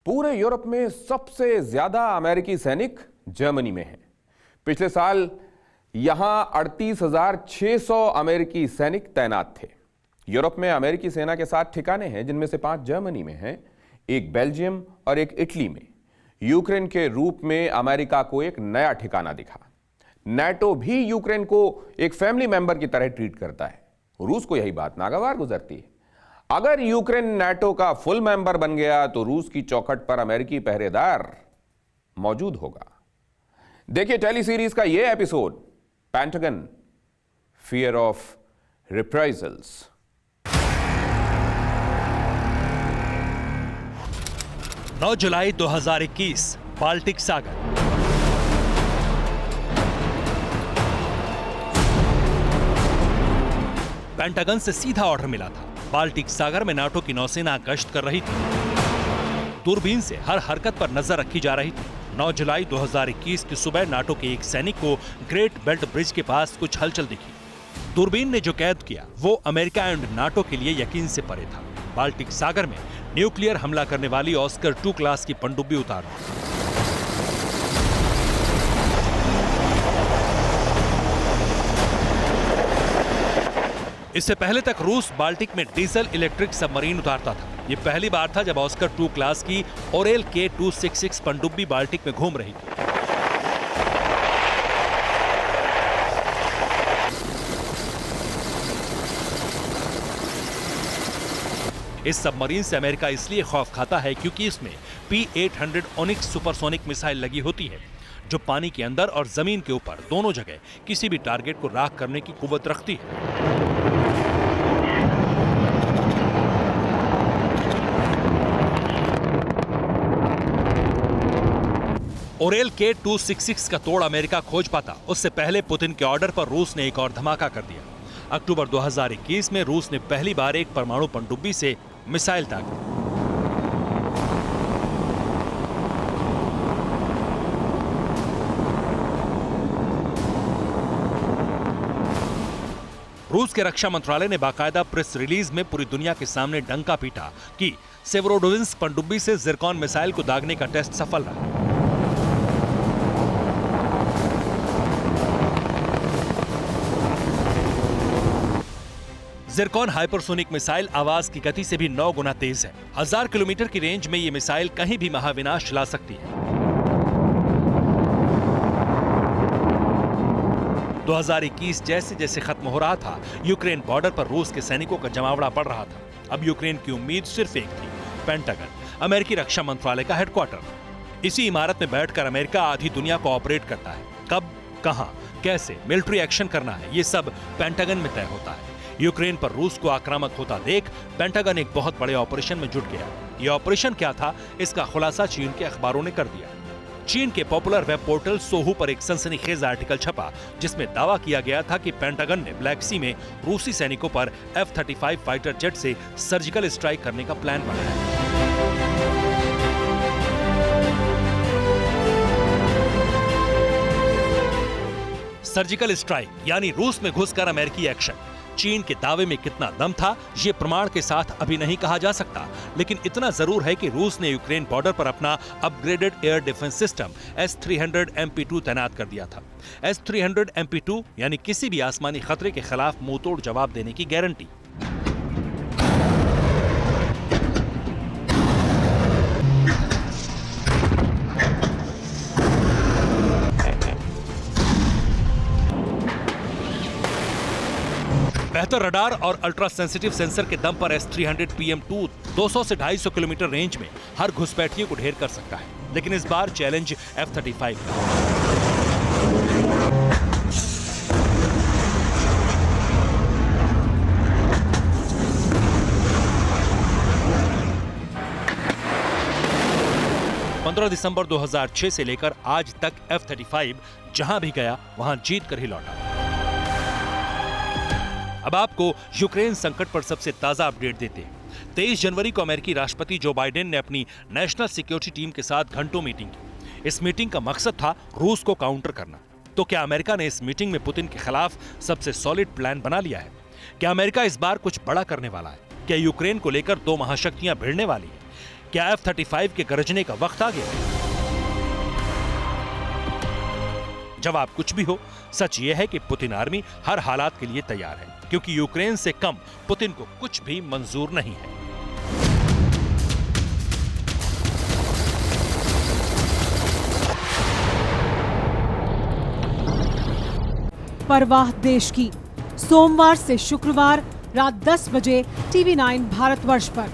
पूरे यूरोप में सबसे ज्यादा अमेरिकी सैनिक जर्मनी में हैं। पिछले साल यहां 38,600 अमेरिकी सैनिक तैनात थे। यूरोप में अमेरिकी सेना के 7 ठिकाने हैं, जिनमें से 5 जर्मनी में हैं, एक बेल्जियम और एक इटली में। यूक्रेन के रूप में अमेरिका को एक नया ठिकाना दिखा। नाटो भी यूक्रेन को एक फैमिली मेंबर की तरह ट्रीट करता है। रूस को यही बात नागवार गुजरती है। अगर यूक्रेन नाटो का फुल मेंबर बन गया तो रूस की चौखट पर अमेरिकी पहरेदार मौजूद होगा। देखिए टेली सीरीज का यह episode, Pentagon, fear of reprisals. 9 जुलाई 2021, बाल्टिक सागर। पेंटागन से सीधा ऑर्डर मिला था। बाल्टिक सागर में नाटो की नौसेना गश्त कर रही थी। दूरबीन से हर हरकत पर नजर रखी जा रही थी। 9 जुलाई 2021 की सुबह नाटो के एक सैनिक को ग्रेट बेल्ट ब्रिज के पास कुछ हलचल दिखी। दूरबीन ने जो कैद किया वो अमेरिका एंड नाटो के लिए यकीन से परे था। बाल्टिक सागर में न्यूक्लियर हमला करने वाली ऑस्कर 2 क्लास की पनडुब्बी उतारना। इससे पहले तक रूस बाल्टिक में डीजल इलेक्ट्रिक सबमरीन उतारता था। ये पहली बार था जब ऑस्कर 2 क्लास की ओरेल K-266 पनडुब्बी बाल्टिक में घूम रही थी। इस सबमरीन से अमेरिका इसलिए खौफ खाता है क्योंकि इसमें P-800 ओनिक्स सुपरसोनिक मिसाइल लगी होती है, जो पानी के अंदर और जमीन के ऊपर दोनों जगह किसी भी टारगेट को राख करने की कुव्वत रखती है। ओरेल K-266 का तोड़ अमेरिका खोज पाता, उससे पहले पुतिन के ऑर्डर पर रूस ने एक और धमाका कर दिया। अक्टूबर 2021 में रूस ने पहली बार एक परमाणु पनडुब्बी से मिसाइल दागी। रूस के रक्षा मंत्रालय ने बाकायदा प्रेस रिलीज में पूरी दुनिया के सामने डंका पीटा कि सेवरोडोविंस्क पनडुब्बी से जिरकॉन मिसाइल को दागने का टेस्ट सफल रहा। जिरकॉन हाइपरसोनिक मिसाइल आवाज की गति से भी 9 गुना तेज है। 1000 किलोमीटर की रेंज में ये मिसाइल कहीं भी महाविनाश ला सकती है। 2021 जैसे जैसे खत्म हो रहा था, यूक्रेन बॉर्डर पर रूस के सैनिकों का जमावड़ा पड़ रहा था। अब यूक्रेन की उम्मीद सिर्फ एक थी, पेंटागन, अमेरिकी रक्षा मंत्रालय का हेडक्वार्टर। इसी इमारत में बैठकर अमेरिका आधी दुनिया को ऑपरेट करता है। कब, कहां, कैसे मिलिट्री एक्शन करना है, ये सब पेंटागन में तय होता है। यूक्रेन पर रूस को आक्रामक होता देख पेंटागन एक बहुत बड़े ऑपरेशन में जुट गया। यह ऑपरेशन क्या था, इसका खुलासा चीन के अखबारों ने कर दिया। चीन के पॉपुलर वेब पोर्टल सोहू पर एक सनसनीखेज आर्टिकल छपा, जिसमें दावा किया गया था कि पेंटागन ने ब्लैक सी में रूसी सैनिकों पर F-35 फाइटर जेट से सर्जिकल स्ट्राइक करने का प्लान बनाया है। सर्जिकल स्ट्राइक यानी रूस में घुसकर अमेरिकी एक्शन। चीन के दावे में कितना दम था, ये प्रमाण के साथ अभी नहीं कहा जा सकता, लेकिन इतना जरूर है कि रूस ने यूक्रेन बॉर्डर पर अपना upgraded air defence system S-300 MP2 तैनात कर दिया था। S-300 MP2 यानी किसी भी आसमानी खतरे के खिलाफ मुंहतोड़ जवाब देने की गारंटी। बेहतर रडार और अल्ट्रा सेंसिटिव सेंसर के दम पर S-300 PM2 200 से 250 किलोमीटर रेंज में हर घुसपैठिए को ढेर कर सकता है। लेकिन इस बार चैलेंज F-35 का। दिसंबर 2006 से लेकर आज तक F-35 जहां भी गया वहां जीत कर ही लौटा। अब आपको यूक्रेन संकट पर सबसे ताजा अपडेट देते हैं। 23 जनवरी को अमेरिकी राष्ट्रपति जो बाइडेन ने अपनी नेशनल सिक्योरिटी टीम के साथ घंटों मीटिंग की। इस मीटिंग का मकसद था रूस को काउंटर करना। तो क्या अमेरिका ने इस मीटिंग में पुतिन के खिलाफ सबसे सॉलिड प्लान बना लिया है? क्या अमेरिका इस बार कुछ बड़ा करने वाला है? क्या यूक्रेन को लेकर 2 महाशक्तियां भिड़ने वाली है? क्या F-35 के गरजने का वक्त आ गया? जवाब कुछ भी हो, सच यह है कि पुतिन आर्मी हर हालात के लिए तैयार है, क्योंकि यूक्रेन से कम पुतिन को कुछ भी मंजूर नहीं है। परवाह देश की, सोमवार से शुक्रवार रात 10 बजे TV9 भारतवर्ष पर।